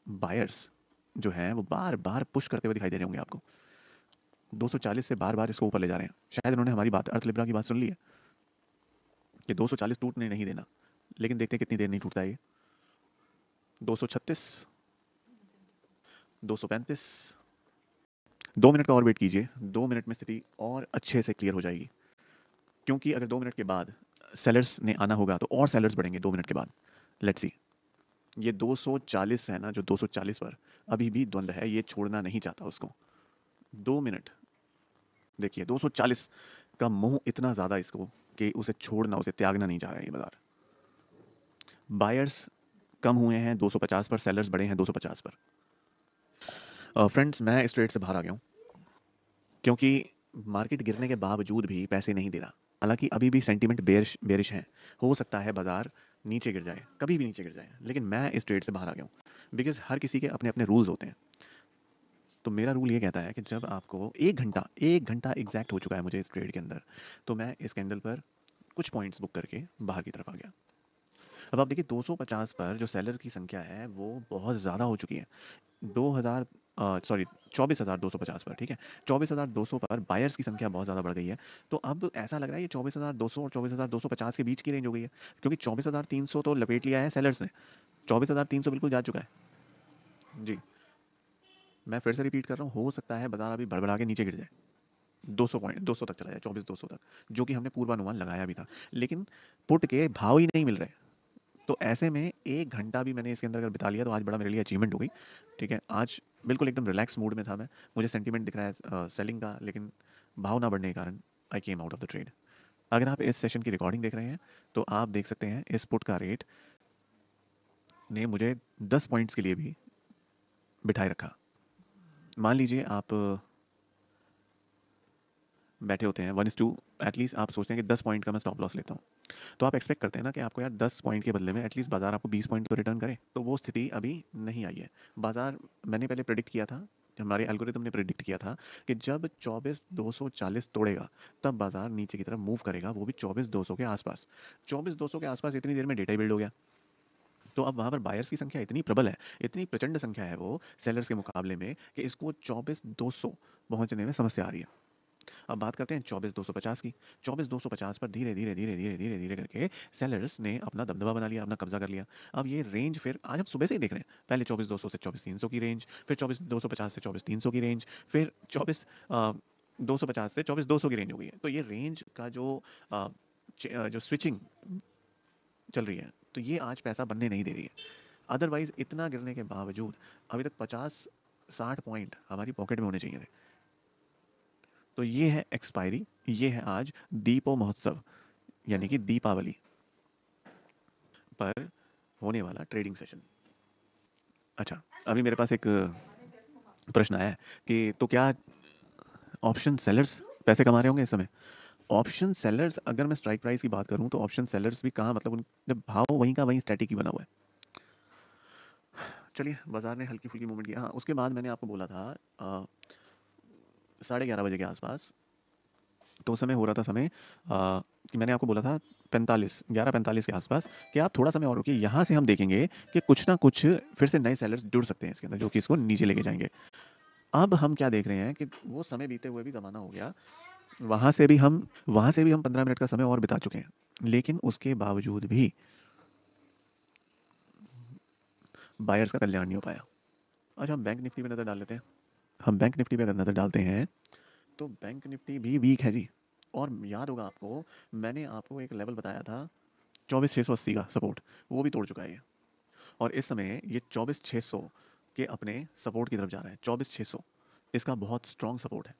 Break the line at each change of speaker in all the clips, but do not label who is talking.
Buyers जो हैं वो बार-बार पुश करते हुए दिखाई दे रहे होंगे आपको। 240 से बार-बार इसको ऊपर ले जा रहे हैं। शायद उन्होंने हमारी बात अर्थ लिब्रा की बात सुन ली है कि 240 टूटने नहीं देना। लेकिन देखते हैं कितनी देर नहीं टूटता है ये। 236, 235, 2 मिनट का और वेट कीजिए। 2 मिनट में स्थिति और अच्छे से क्लियर हो जाएगी। क्योंकि अगर 2 मिनट के बाद सेलर्स ने आना होगा तो और सेलर्स बढ़ेंगे 2 मिनट के बाद। Let's see. ये 240 है ना, जो 240 पर अभी भी द्वंद है, ये छोड़ना नहीं चाहता उसको। 2 मिनट देखिए, 240 का मोह इतना ज़्यादा इसको कि उसे छोड़ना, उसे त्यागना नहीं चाह रहा है ये बाज़ार। बायर्स कम हुए हैं 250 पर, सेलर्स बढ़े हैं 250 पर। फ्रेंड्स, मैं इस ट्रेड से बाहर आ गया हूँ क्योंकि मार्केट गिरने के बावजूद भी पैसे नहीं दे रहा। हालांकि अभी भी सेंटीमेंट बेरिश है। हो सकता है बाजार नीचे गिर जाए, कभी भी नीचे गिर जाए, लेकिन मैं इस ट्रेड से बाहर आ गया हूँ बिकॉज हर किसी के अपने अपने रूल्स होते हैं। तो मेरा रूल ये कहता है कि जब आपको 1 घंटा एग्जैक्ट हो चुका है मुझे इस ट्रेड के अंदर, तो मैं इस कैंडल पर कुछ पॉइंट्स बुक करके बाहर की तरफ आ गया। अब आप देखिए 250 पर जो सेलर की संख्या है वो बहुत ज़्यादा हो चुकी है। 2000 सॉरी 24,250 पर, ठीक है। 24,200 पर बायर्स की संख्या बहुत ज़्यादा बढ़ गई है। तो अब ऐसा लग रहा है ये 24,200 और 24,250 के बीच की रेंज हो गई है, क्योंकि 24,300 तो लपेट लिया है सेलर्स ने। 24,300 बिल्कुल जा चुका है जी। मैं फिर से रिपीट कर रहा हूँ, हो सकता है बाजार अभी भड़बड़ा के नीचे गिर जाए, 200 तक चला जाए, 24,200 तक, जो कि हमने पूर्वानुमान लगाया भी था। लेकिन पुट के भाव ही नहीं मिल रहे। तो ऐसे में 1 घंटा भी मैंने इसके अंदर अगर बिता लिया तो आज बड़ा मेरे लिए अचीवमेंट हो गई। ठीक है, आज बिल्कुल एकदम रिलैक्स मूड में था मैं। मुझे सेंटीमेंट दिख रहा है सेलिंग का, लेकिन भाव ना बढ़ने के कारण I came out of the trade. अगर आप इस सेशन की रिकॉर्डिंग देख रहे हैं तो आप देख सकते हैं इस पुट का रेट ने मुझे 10 पॉइंट्स के लिए भी बिठाए रखा। मान लीजिए आप बैठे होते हैं 1:2, एटलीस्ट आप सोचते हैं कि 10 पॉइंट का मैं स्टॉप लॉस लेता हूँ, तो आप एक्सपेक्ट करते हैं ना कि आपको यार 10 पॉइंट के बदले में एटलीस्ट बाजार आपको 20 पॉइंट तो रिटर्न करे। तो वो स्थिति अभी नहीं आई है। बाजार, मैंने पहले प्रेडिक्ट किया था, हमारे एल्गोरिथम ने प्रेडिक्ट किया था कि जब 24,240 तोड़ेगा तब बाजार नीचे की तरफ मूव करेगा, वो भी 24,200 के आसपास। 24,200 के आसपास इतनी देर में डेटा ही बिल्ड हो गया। तो अब वहाँ पर बायर्स की संख्या इतनी प्रबल है, इतनी प्रचंड संख्या है वो सेलर्स के मुकाबले में, कि इसको 24,200 पहुंचने में समस्या आ रही है। अब बात करते हैं 24,250 की। 24,250 पर धीरे धीरे धीरे धीरे धीरे धीरे करके सेलर्स ने अपना दबदबा बना लिया, अपना कब्जा कर लिया। अब ये रेंज फिर आज हम सुबह से ही देख रहे हैं, पहले 24,200 से 24,300 की रेंज, फिर 24,250 से 24,300 की रेंज, फिर 24,250 से 24,200 की रेंज हो गई है। तो ये रेंज का जो स्विचिंग चल रही है, तो ये आज पैसा बनने नहीं दे रही है। अदरवाइज इतना गिरने के बावजूद अभी तक 50-60 पॉइंट हमारी पॉकेट में होने चाहिए थे। तो ये है एक्सपायरी, ये है आज दीपो महोत्सव, यानी कि दीपावली पर होने वाला ट्रेडिंग सेशन। अच्छा, अभी मेरे पास एक प्रश्न आया है कि तो क्या ऑप्शन सेलर्स पैसे कमा रहे होंगे इस समय? ऑप्शन सेलर्स, अगर मैं स्ट्राइक प्राइस की बात करूं तो ऑप्शन सेलर्स भी कहाँ, मतलब उन जब भाव वहीं का वहीं स्टैटिक ही बना हुआ है। चलिए, बाजार ने हल्की फुल्की मूवमेंट किया। हाँ, उसके बाद मैंने आपको बोला था 11:30 बजे के आसपास, तो उस समय हो रहा था समय कि मैंने आपको बोला था 11:45 के आसपास कि आप थोड़ा समय और रुकिए, यहाँ से हम देखेंगे कि कुछ ना कुछ फिर से नए सेलर्स जुड़ सकते हैं इसके अंदर, जो कि इसको नीचे लेके जाएंगे। अब हम क्या देख रहे हैं कि वो समय बीते हुए भी ज़माना हो गया, वहाँ से भी हम 15 मिनट का समय और बिता चुके हैं, लेकिन उसके बावजूद भी बायर्स का कल्याण नहीं हो पाया। अच्छा, हम बैंक निफ्टी पे नज़र डाल लेते हैं। हम बैंक निफ्टी पे अगर नज़र डालते हैं तो बैंक निफ्टी भी वीक है जी। और याद होगा आपको, मैंने आपको एक लेवल बताया था 24,680 का सपोर्ट, वो भी तोड़ चुका है ये। और इस समय ये 24,600 के अपने सपोर्ट की तरफ जा रहा है। 24,600 इसका बहुत स्ट्रॉन्ग सपोर्ट है।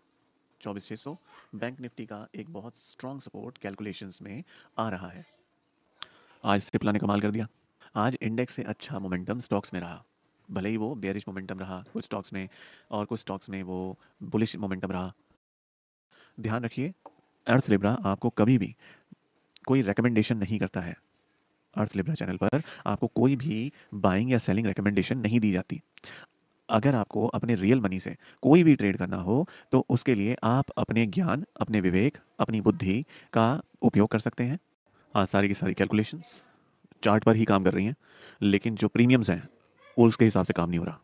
24,600 बैंक निफ्टी का एक बहुत स्ट्रॉन्ग सपोर्ट कैलकुलेशंस में आ रहा है। आज सिप्ला ने कमाल कर दिया। आज इंडेक्स से अच्छा मोमेंटम स्टॉक्स में रहा, भले ही वो बेयरिश मोमेंटम रहा कुछ स्टॉक्स में, और कुछ स्टॉक्स में वो बुलिश मोमेंटम रहा। ध्यान रखिए, अर्थ लिब्रा आपको कभी भी कोई रिकमेंडेशन नहीं करता है। अर्थ लिब्रा चैनल पर आपको कोई भी बाइंग या सेलिंग रिकमेंडेशन नहीं दी जाती। अगर आपको अपने रियल मनी से कोई भी ट्रेड करना हो तो उसके लिए आप अपने ज्ञान, अपने विवेक, अपनी बुद्धि का उपयोग कर सकते हैं। आज सारी की सारी कैलकुलेशंस चार्ट पर ही काम कर रही हैं, लेकिन जो प्रीमियम्स हैं वो उसके हिसाब से काम नहीं हो रहा।